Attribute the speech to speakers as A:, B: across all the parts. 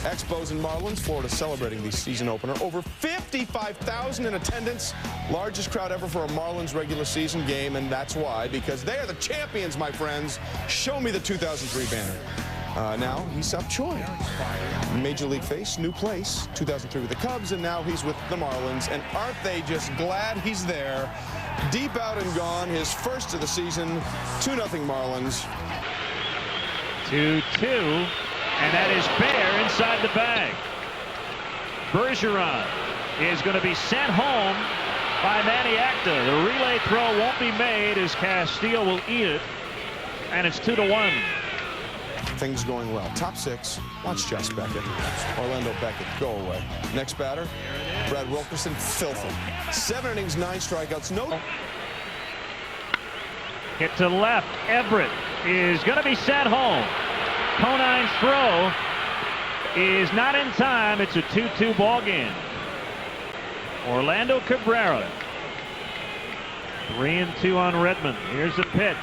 A: Expos and Marlins, Florida celebrating the season opener. Over 55,000 in attendance. Largest crowd ever for a Marlins regular season game, and that's why, because they are the champions, my friends. Show me the 2003 banner. Now, he's up Choi. Major league face, new place, 2003 with the Cubs, and now he's with the Marlins. And aren't they just glad he's there? Deep out and gone, his first of the season, 2-0 Marlins.
B: 2-2. And that is fair inside the bag. Bergeron is going to be sent home by Maniacta. The relay throw won't be made as Castillo will eat it. And it's 2-1.
A: Things going well. Top six. Watch Jess Beckett. Orlando Beckett, go away. Next batter, Brad Wilkerson, filthy. 7 innings, 9 strikeouts. No.
B: Hit to left. Everett is going to be sent home. Conine's throw is not in time. It's a 2-2 ball game. Orlando Cabrera. 3-2 on Redmond. Here's the pitch.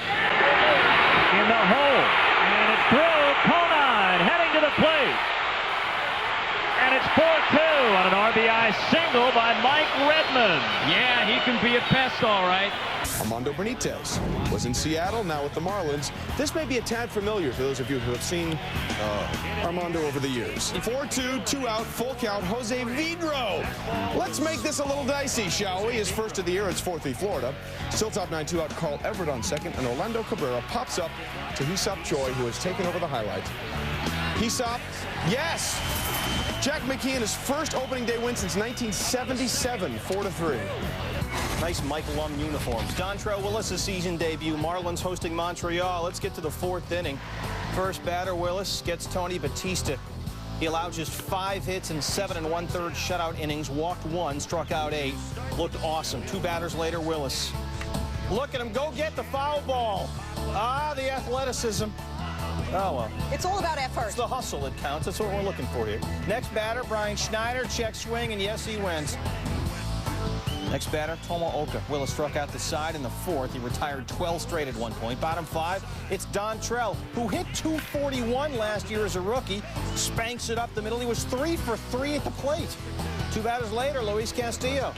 B: In the hole. And it's through. Conine heading to the plate. And it's 4-2 on an RBI single by Mike Redmond.
C: Yeah, he can be a pest, all right.
A: Armando Benitez was in Seattle, now with the Marlins. This may be a tad familiar for those of you who have seen Armando over the years. 4-2, 2 out, full count, Jose Vidro. Let's make this a little dicey, shall we? His first of the year, it's 4-3 Florida. Still top 9, 2 out, Carl Everett on second, and Orlando Cabrera pops up to Hee-Seop Choi, who has taken over the highlight. Hee-Seop, yes! Jack McKeon, his first opening day win since 1977, 4-3.
D: Nice Mike Lum uniforms. Dontrelle Willis' season debut. Marlins hosting Montreal. Let's get to the 4th inning. First batter, Willis gets Tony Batista. He allowed just 5 hits in 7 1/3 shutout innings. Walked 1, struck out 8. Looked awesome. 2 batters later, Willis. Look at him go get the foul ball. Ah, the athleticism. Oh, well.
E: It's all about effort.
D: It's the hustle that counts. That's what we're looking for here. Next batter, Brian Schneider. Check swing, and yes, he wins. Next batter, Tomo-Oka. Willis struck out the side in the 4th. He retired 12 straight at one point. Bottom 5, it's Dontrelle, who hit .241 last year as a rookie. Spanks it up the middle. He was 3 for 3 at the plate. 2 batters later, Luis Castillo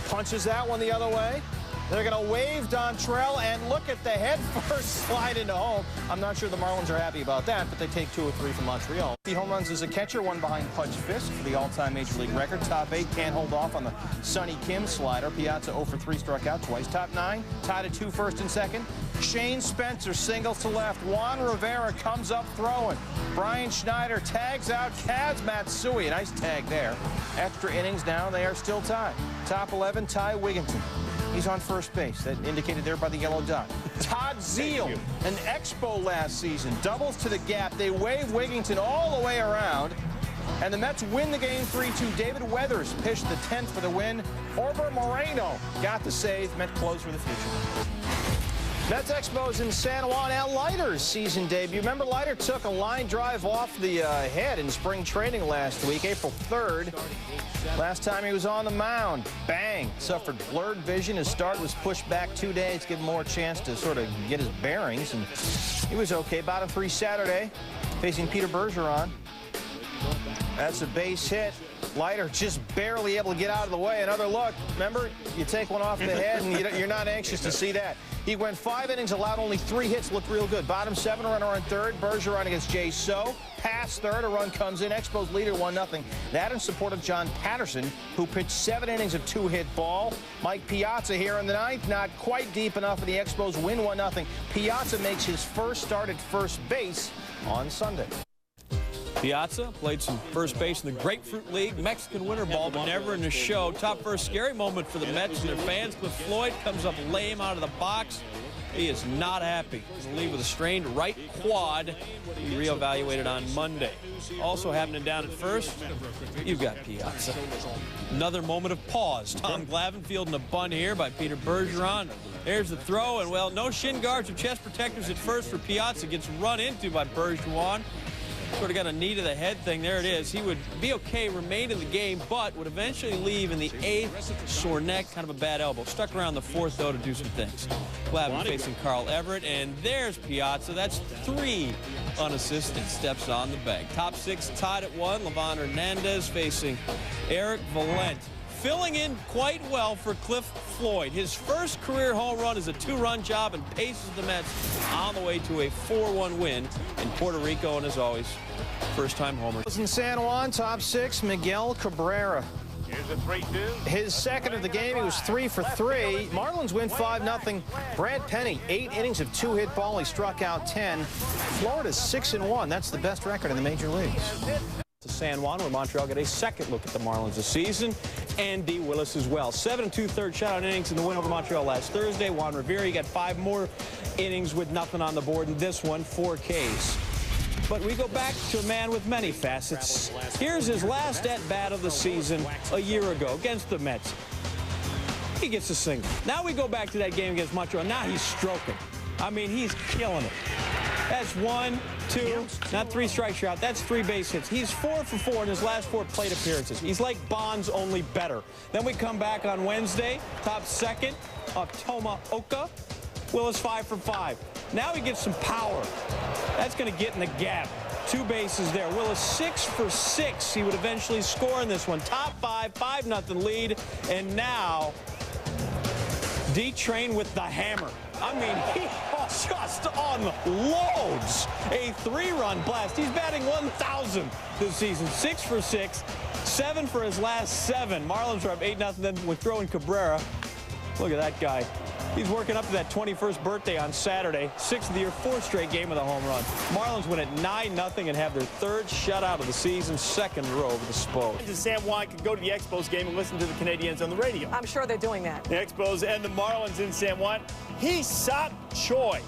D: punches that one the other way. They're going to wave Dontrelle, and look at the head first slide into home. I'm not sure the Marlins are happy about that, but they take 2 of 3 from Montreal. The home runs as a catcher, one behind Pudge Fisk for the all-time Major League record. Top 8 can't hold off on the Sonny Kim slider. Piazza 0 for 3, struck out twice. Top 9 tied at 2 first and second. Shane Spencer singles to left. Juan Rivera comes up throwing. Brian Schneider tags out Kaz Matsui. A nice tag there. Extra innings now, they are still tied. Top 11, Ty Wigginton. He's on first base. That indicated there by the yellow dot. Todd Zeal, an Expo last season, doubles to the gap. They wave Wigginton all the way around. And the Mets win the game 3-2. David Weathers pitched the 10th for the win. Orber Moreno got the save. Met close for the future. Mets Expos in San Juan. Al Leiter's season debut. Remember, Leiter took a line drive off the head in spring training last week, April 3rd. Last time he was on the mound, bang, suffered blurred vision. His start was pushed back 2 days, give him more chance to sort of get his bearings, and he was okay. Bottom 3 Saturday, facing Peter Bergeron. That's a base hit. Leiter just barely able to get out of the way. Another look. Remember, you take one off the head, and you're not anxious to see that. He went 5 innings, allowed only 3 hits, looked real good. Bottom 7, runner on third. Bergeron against Jay So. Past third, a run comes in. Expos leader 1-0. That in support of John Patterson, who pitched 7 innings of 2-hit ball. Mike Piazza here in the 9th, not quite deep enough, and the Expos win 1-0. Piazza makes his first start at first base on Sunday.
F: Piazza played some first base in the Grapefruit League, Mexican winter ball, but never in the show. Top first scary moment for the Mets and their fans. Cliff Floyd comes up lame out of the box. He is not happy. He'll leave with a strained right quad. He reevaluated on Monday. Also happening down at first, you've got Piazza. Another moment of pause. Tom Glavine fielding a bunt here by Peter Bergeron. There's the throw, and well, no shin guards or chest protectors at first for Piazza. Gets run into by Bergeron. Sort of got a knee to the head thing. There it is. He would be okay, remain in the game, but would eventually leave in the 8th. Sore neck, kind of a bad elbow. Stuck around the 4th, though, to do some things. Glavine facing Carl Everett, and there's Piazza. That's 3 unassisted steps on the bag. Top 6 tied at 1. Livan Hernandez facing Eric Valent. Filling in quite well for Cliff Floyd. His first career home run is a 2-run job and paces the Mets on the way to a 4-1 win in Puerto Rico, and as always, first-time homer.
D: In San Juan, top 6, Miguel Cabrera.
E: Here's a 3-2.
D: His second of the game, he was 3 for 3. Marlins win 5-0. Brad Penny, 8 innings of 2-hit ball. He struck out 10. Florida's 6-1. That's the best record in the major leagues. To San Juan, where Montreal got a second look at the Marlins this season. Andy Willis as well. 7 2/3 shutout innings in the win over Montreal last Thursday. Juan Rivera, he got 5 more innings with nothing on the board in this one, 4 Ks. But we go back to a man with many facets. Here's his last at-bat of the season a year ago against the Mets. He gets a single. Now we go back to that game against Montreal. Now he's stroking. I mean, he's killing it. That's 1, 2, not 3 strikes you're out. That's 3 base hits. He's 4 for 4 in his last 4 plate appearances. He's like Bonds, only better. Then we come back on Wednesday, top 2nd, Toma Oka. Willis 5 for 5. Now he gets some power. That's going to get in the gap. 2 bases there. Willis 6 for 6. He would eventually score in this one. Top 5, 5-0 lead. And now D-Train with the hammer. I mean, he just unloads a 3-run blast. He's batting 1,000 this season. 6 for 6, 7 for his last 7. Marlins are up 8-0. Then we're throwing Cabrera. Look at that guy. He's working up to that 21st birthday on Saturday. 6th of the year, 4th straight game with a home run. Marlins win at 9-0 and have their 3rd shutout of the season, 2nd row over the Expos.
E: San Juan could go to the Expos game and listen to the Canadians on the radio.
G: I'm sure they're doing that.
E: The Expos and the Marlins in San Juan. Hee-Seop Choi.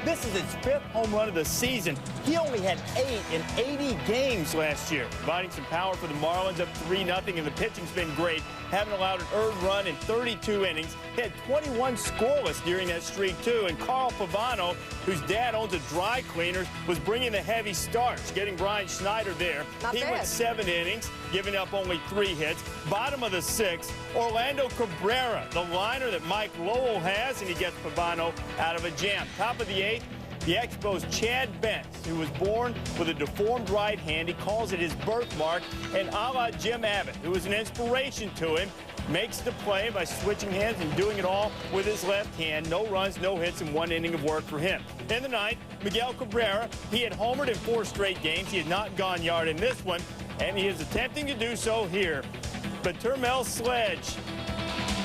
E: This is his 5th home run of the season. He only had 8 in 80 games last year. Providing some power for the Marlins, up 3-0, and the pitching's been great. Haven't allowed an earned run in 32 innings. He had 21 scoreless during that streak, too. And Carl Pavano, whose dad owns a dry cleaners, was bringing the heavy starts, getting Brian Schneider there. He went 7 innings, giving up only 3 hits. Bottom of the 6th, Orlando Cabrera, the liner that Mike Lowell has, and he gets Pavano out of a jam. Top of the 8th, the Expos' Chad Bentz, who was born with a deformed right hand. He calls it his birthmark. And a la Jim Abbott, who was an inspiration to him, makes the play by switching hands and doing it all with his left hand. No runs, no hits, and 1 inning of work for him. In the 9th, Miguel Cabrera, he had homered in 4 straight games. He had not gone yard in this one, and he is attempting to do so here. But Termel Sledge,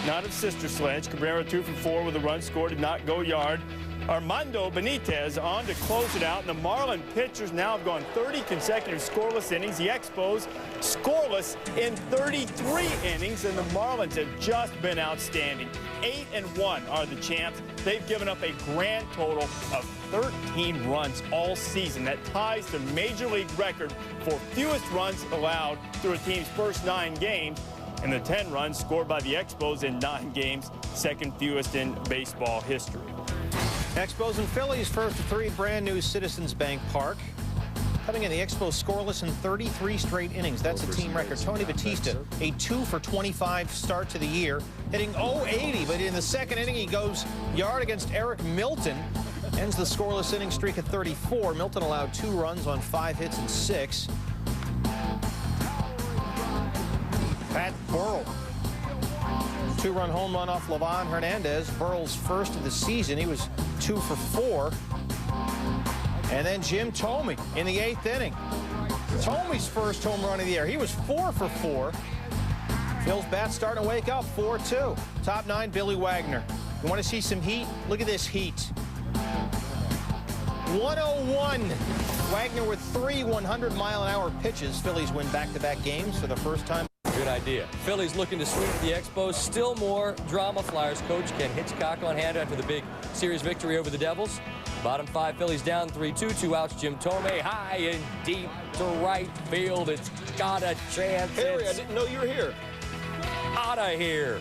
E: not of Sister Sledge. Cabrera 2 for 4 with a run scored, did not go yard. Armando Benitez on to close it out, and the Marlin pitchers now have gone 30 consecutive scoreless innings. The Expos scoreless in 33 innings, and the Marlins have just been outstanding. 8-1 are the champs. They've given up a grand total of 13 runs all season. That ties the Major League record for fewest runs allowed through a team's first 9 games. And the 10 runs scored by the Expos in 9 games, 2nd fewest in baseball history.
D: Expos and Phillies, 1st of 3 brand new Citizens Bank Park. Coming in, the Expos scoreless in 33 straight innings. That's a team record. Tony Batista, a 2 for 25 start to the year, hitting .080, but in the 2nd inning, he goes yard against Eric Milton. Ends the scoreless inning streak at 34. Milton allowed 2 runs on 5 hits and 6. Pat Burrell. 2-run home run off Livan Hernandez. Burrell's first of the season. He was 2 for 4. And then Jim Thome in the 8th inning. Thome's first home run of the year. He was 4 for 4. Phil's bat starting to wake up, 4-2. Top 9, Billy Wagner. You want to see some heat? Look at this heat. 101. Wagner with 3 100-mile-an-hour pitches. Phillies win back-to-back games for the first time.
H: Good idea. Phillies looking to sweep the Expos. Still more drama. Flyers coach Ken Hitchcock on hand after the big series victory over the Devils. Bottom 5, Phillies down 3-2. 2 outs. Jim Thome high and deep to right field. It's got a chance.
F: Harry, I didn't know you were here.
H: Out of here.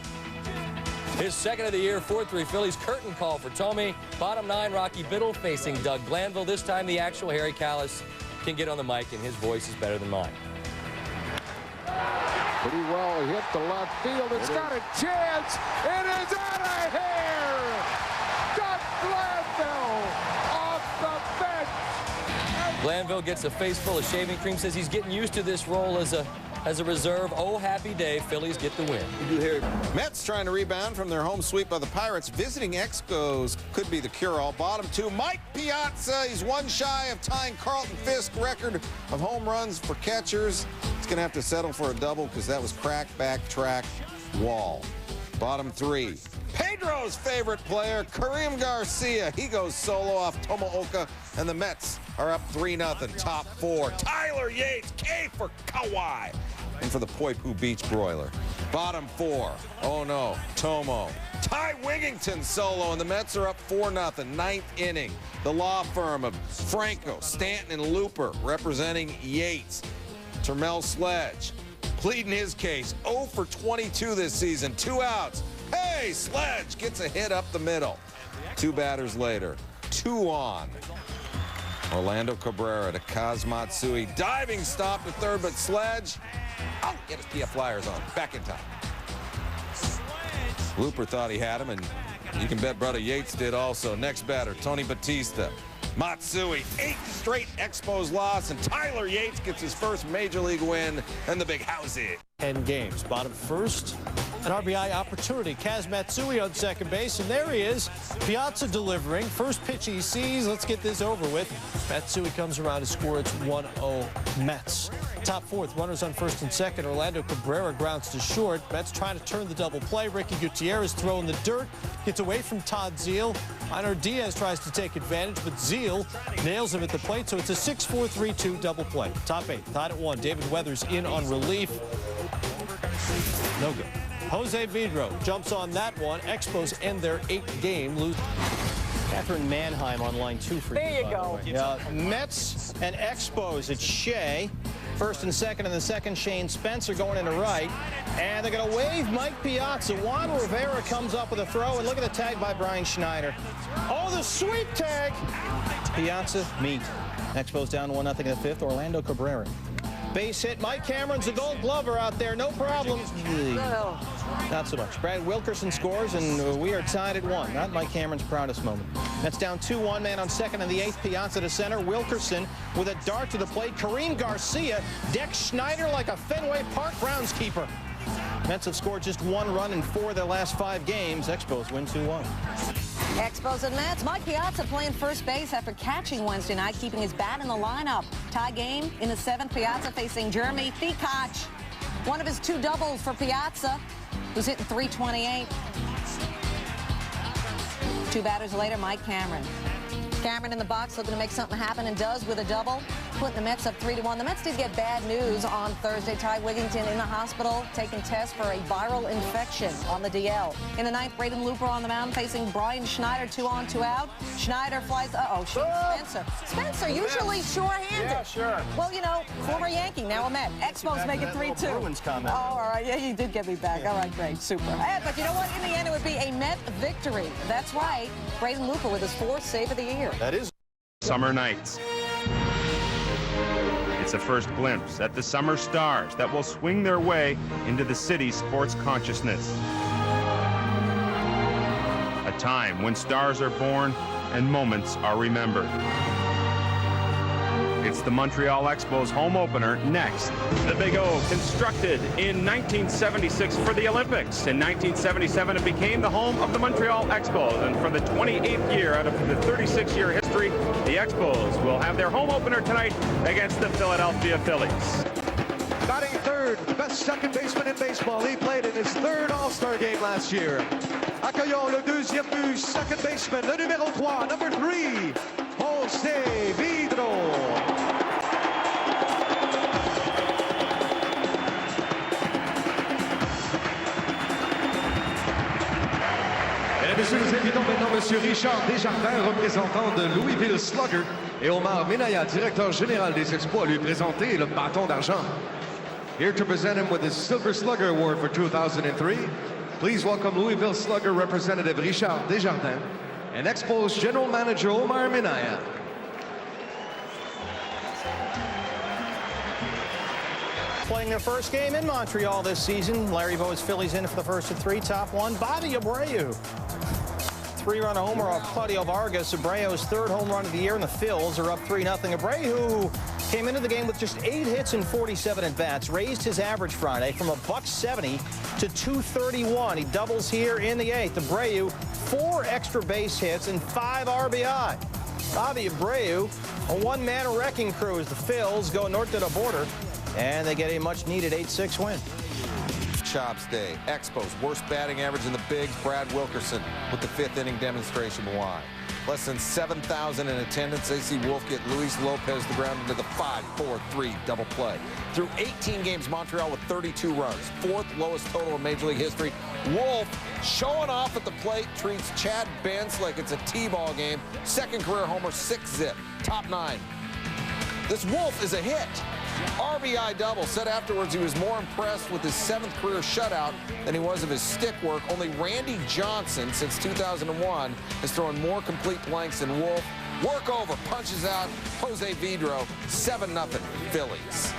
H: His 2nd of the year, 4-3 Phillies. Curtain call for Thome. Bottom 9, Rocky Biddle facing Doug Glanville. This time the actual Harry Callis can get on the mic, and his voice is better than mine.
G: Pretty well hit to left field. It's got a chance. It is out of here. Doug Glanville off the bench.
H: Glanville gets a face full of shaving cream, says he's getting used to this role as a reserve. Oh, happy day. Phillies get the win.
I: Mets trying to rebound from their home sweep by the Pirates. Visiting Expos could be the cure-all. Bottom two, Mike Piazza. He's one shy of tying Carlton Fisk's record of home runs for catchers. He's going to have to settle for a double because that was crack, back, track, wall. Bottom three, Pedro's favorite player, Karim Garcia. He goes solo off Tomooka, and the Mets are up 3-0. Top four, Tyler Yates, K for Kawhi, and for the Poipu Beach Broiler. Bottom four, oh no, Tomo. Ty Wigington solo, and the Mets are up 4-0. Ninth inning. The law firm of Franco, Stanton, and Looper representing Yates. Termel Sledge pleading his case. 0 for 22 this season. 2 outs. Hey, Sledge gets a hit up the middle. 2 batters later. 2 on. Orlando Cabrera to Kaz Matsui. Diving stop to third, but Sledge, oh, get his PF Flyers on. Back in time. Looper thought he had him, and you can bet Brother Yates did also. Next batter, Tony Batista. Matsui, 8th straight Expos loss, and Tyler Yates gets his first Major League win, and the big house hit.
D: 10 games. Bottom first, an RBI opportunity. Kaz Matsui on second base, and there he is. Piazza delivering. First pitch he sees. Let's get this over with. Matsui comes around to score. It's 1-0 Mets. Top fourth, runners on first and second. Orlando Cabrera grounds to short. Mets trying to turn the double play. Ricky Gutierrez throwing the dirt. Gets away from Todd Zeal. Einar Diaz tries to take advantage, but Zeal nails him at the plate, so it's a 6-4-3-2 double play. Top eight, tied at 1. David Weathers in on relief. No good. Jose Vidro jumps on that one. Expos end their 8-game lose. Catherine Mannheim on line 2 for you.
J: There you go.
D: Mets and Expos. It's Shea. First and second, and the second, Shane Spencer going into right. And they're going to wave Mike Piazza. Juan Rivera comes up with a throw, and look at the tag by Brian Schneider. Oh, the sweep tag! Piazza, meet. Expos down 1-0 in the fifth. Orlando Cabrera. Base hit. Mike Cameron's a Gold Glover out there. No problem. Not so much. Brad Wilkerson scores, and we are tied at 1. Not Mike Cameron's proudest moment. That's down 2-1. Man on second in the 8th. Piazza to center. Wilkerson with a dart to the plate. Karim Garcia decks Schneider like a Fenway Park groundskeeper. Mets have scored just 1 run in 4 of their last 5 games. Expos win 2-1.
J: Expos and Mets. Mike Piazza playing first base after catching Wednesday night, keeping his bat in the lineup. Tie game in the 7th. Piazza facing Jeremy Thikach. One of his 2 doubles for Piazza, who's hitting .328. 2 batters later, Mike Cameron. Cameron in the box looking to make something happen, and does with a double, putting the Mets up 3-1. The Mets did get bad news on Thursday. Ty Wigington in the hospital taking tests for a viral infection on the DL. In the 9th, Braden Looper on the mound facing Brian Schneider. 2 on, 2 out. Schneider flies. Spencer. Spencer usually sure-handed.
D: Yeah, sure.
J: Well, you know, former Yankee, now a Met. Expos make it 3-2. Oh, all right. Yeah, you did get me back. All right, great. Super. But you know what? In the end, it would be a Met victory. That's right. Braden Looper with his 4th save of the year.
D: That is
K: Summer nights. It's a first glimpse at the summer stars that will swing their way into the city's sports consciousness. A time when stars are born and moments are remembered. It's the Montreal Expos home opener next. The Big O, constructed in 1976 for the Olympics. In 1977, it became the home of the Montreal Expos. And for the 28th year out of the 36-year history, the Expos will have their home opener tonight against the Philadelphia Phillies.
L: Batting third, best second baseman in baseball. He played in his 3rd All-Star game last year. Accueillons le 2e but, second baseman, le numéro 3, number 3, Jose Vidro. Messieurs, nous invitons maintenant M. Richard Desjardins, représentant de Louisville Slugger, et Omar Minaya, directeur général des Expos, à lui présenter le bâton d'argent. Here to present him with his Silver Slugger Award for 2003, please welcome Louisville Slugger representative Richard Desjardins and Expos General Manager Omar Minaya.
D: Playing their first game in Montreal this season, Larry Bowa's Phillies in for the first of three. Top one, Bobby Abreu. Three-run homer off Claudio Vargas. Abreu's third home run of the year, and the Phils are up 3-0. Abreu came into the game with just 8 hits and 47 at-bats, raised his average Friday from $170 to $231. He doubles here in the 8th. Abreu, 4 extra base hits and 5 RBI. Bobby Abreu, a one-man wrecking crew as the Phils go north to the border, and they get a much-needed 8-6 win.
I: Chops Day. Expos, worst batting average in the bigs. Brad Wilkerson with the 5th inning demonstration. Why? Less than 7,000 in attendance. They see Wolf get Luis Lopez the ground into the 5-4-3 double play. Through 18 games, Montreal with 32 runs. 4th lowest total in Major League history. Wolf showing off at the plate, treats Chad Bentz like it's a T-ball game. 2nd career homer, 6-zip. Top 9. This Wolf is a hit. RBI double. Said afterwards he was more impressed with his 7th career shutout than he was of his stick work. Only Randy Johnson since 2001 has thrown more complete blanks than Wolf. Work over, punches out Jose Vidro. 7-0 Phillies.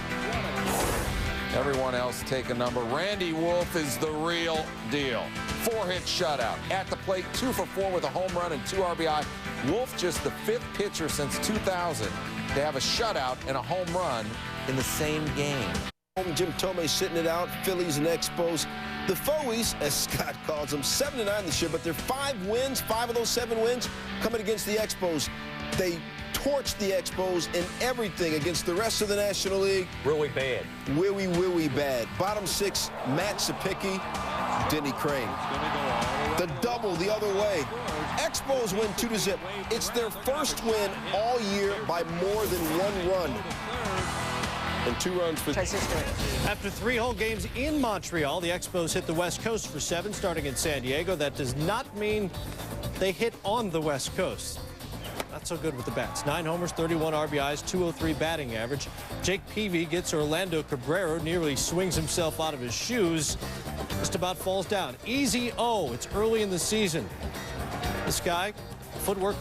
I: Everyone else take a number. Randy Wolf is the real deal. 4-hit shutout. At the plate, 2 for 4 with a home run and 2 RBI. Wolf just the 5th pitcher since 2000 to have a shutout and a home run in the same game.
M: Jim Thome sitting it out. Phillies and Expos. The Fogies, as Scott calls them, 7-9 this year, but they're 5 wins. 5 of those 7 wins coming against the Expos. They torched the Expos in everything against the rest of the National League.
H: Really bad.
M: Really bad. Bottom 6, Matt Sapicki, Denny Crane. The double the other way. Expos win 2-0. It's their first win all year by more than 1 run. And 2 runs for...
N: After 3 whole games in Montreal, the Expos hit the West Coast for 7, starting in San Diego. That does not mean they hit on the West Coast. Not so good with the bats. 9 homers, 31 RBIs, 203 batting average. Jake Peavy gets Orlando Cabrera, nearly swings himself out of his shoes. Just about falls down. Easy O. It's early in the season. This guy, footwork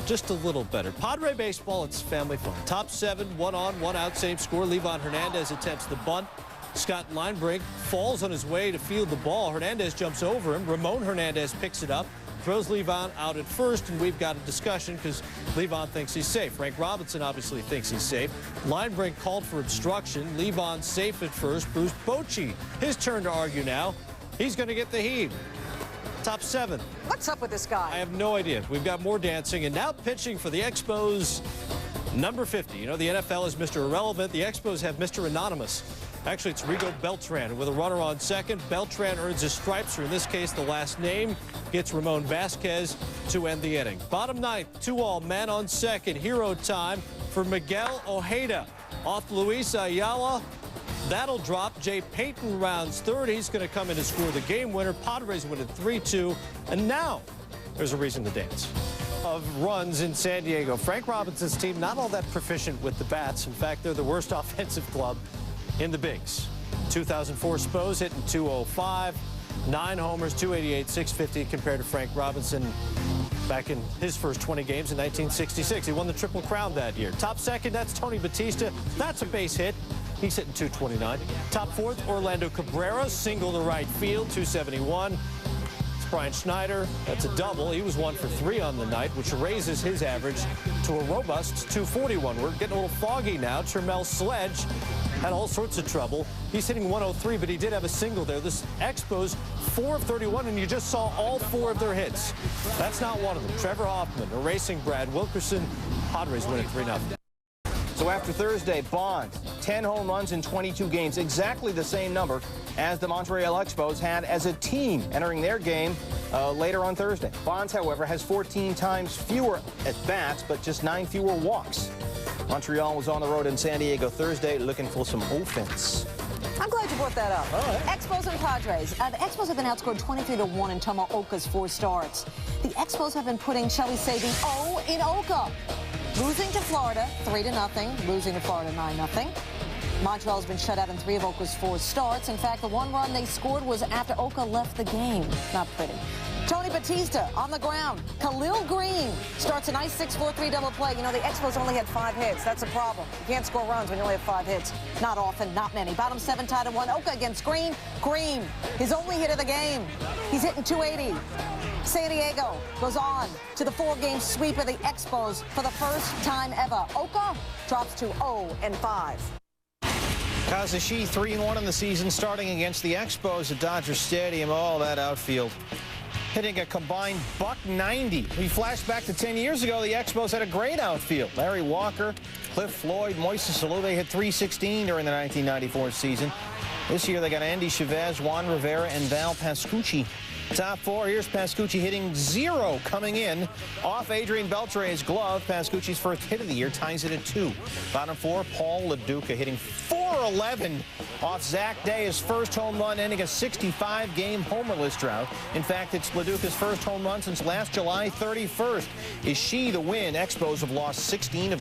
N: just a little better. Padre baseball, it's family fun. Top 7, 1 on, 1 out, same score. Levon Hernandez attempts the bunt. Scott Linebrink falls on his way to field the ball. Hernandez jumps over him. Ramon Hernandez picks it up, throws Levon out at first, and we've got a discussion because Levon thinks he's safe. Frank Robinson obviously thinks he's safe. Linebrink called for obstruction. Levon safe at first. Bruce Bochy, his turn to argue now. He's going to get the heave. Top 7.
J: What's up with this guy?
N: I have no idea. We've got more dancing, and now pitching for the Expos, number 50. You know, the NFL is Mr. Irrelevant. The Expos have Mr. Anonymous. Actually, it's Rigo Beltran. With a runner on second, Beltran earns his stripes, or in this case, the last name, gets Ramon Vasquez to end the inning. Bottom 9th, 2-all, man on second. Hero time for Miguel Ojeda. Off Luis Ayala. That'll drop. Jay Payton rounds third. He's going to come in and score the game winner. Padres win at 3-2. And now there's a reason to dance. Of runs in San Diego. Frank Robinson's team not all that proficient with the bats. In fact, they're the worst offensive club in the bigs. 2004 Spos hitting .205. 9 homers, 288, 650 compared to Frank Robinson back in his first 20 games in 1966. He won the Triple Crown that year. Top 2nd, that's Tony Batista. That's a base hit. He's hitting .229. Top 4th, Orlando Cabrera, single to right field, .271. It's Brian Schneider. That's a double. He was 1 for 3 on the night, which raises his average to a robust .241. We're getting a little foggy now. Termel Sledge had all sorts of trouble. He's hitting .103, but he did have a single there. This Expos, 4 of 31, and you just saw all 4 of their hits. That's not one of them. Trevor Hoffman erasing Brad Wilkerson. Padres win at 3-0.
D: So after Thursday, Bonds, 10 home runs in 22 games, exactly the same number as the Montreal Expos had as a team entering their game later on Thursday. Bonds, however, has 14 times fewer at-bats, but just 9 fewer walks. Montreal was on the road in San Diego Thursday looking for some offense.
J: I'm glad you brought that up. Expos and Padres. The Expos have been outscored 23-1 in Tomo-Oka's 4 starts. The Expos have been putting, shall we say, the O in Oka. Losing to Florida, 3-0. Losing to Florida, 9-0. Montreal's been shut out in 3 of Oka's 4 starts. In fact, the 1 run they scored was after Oka left the game. Not pretty. Tony Batista on the ground. Khalil Green starts a nice 6-4-3 double play. You know, the Expos only had 5 hits. That's a problem. You can't score runs when you only have 5 hits. Not often, not many. Bottom 7 tied at 1. Oka against Green. Green, his only hit of the game. He's hitting 280. San Diego goes on to the 4-game sweep of the Expos for the first time ever. Oka drops to 0-5.
D: Kazushi 3-1 in the season, starting against the Expos at Dodger Stadium. Oh, that outfield. Hitting a combined .190. We flash back to 10 years ago, the Expos had a great outfield. Larry Walker, Cliff Floyd, Moises Alou, they hit .316 during the 1994 season. This year they got Andy Chavez, Juan Rivera, and Val Pascucci. Top 4, here's Pascucci hitting 0 coming in off Adrian Beltre's glove. Pascucci's first hit of the year ties it at 2. Bottom 4, Paul LaDuca hitting .411 off Zach Day, his first home run, ending a 65-game homerless drought. In fact, it's LaDuca's first home run since last July 31st. Is she the win? Expos have lost 16 of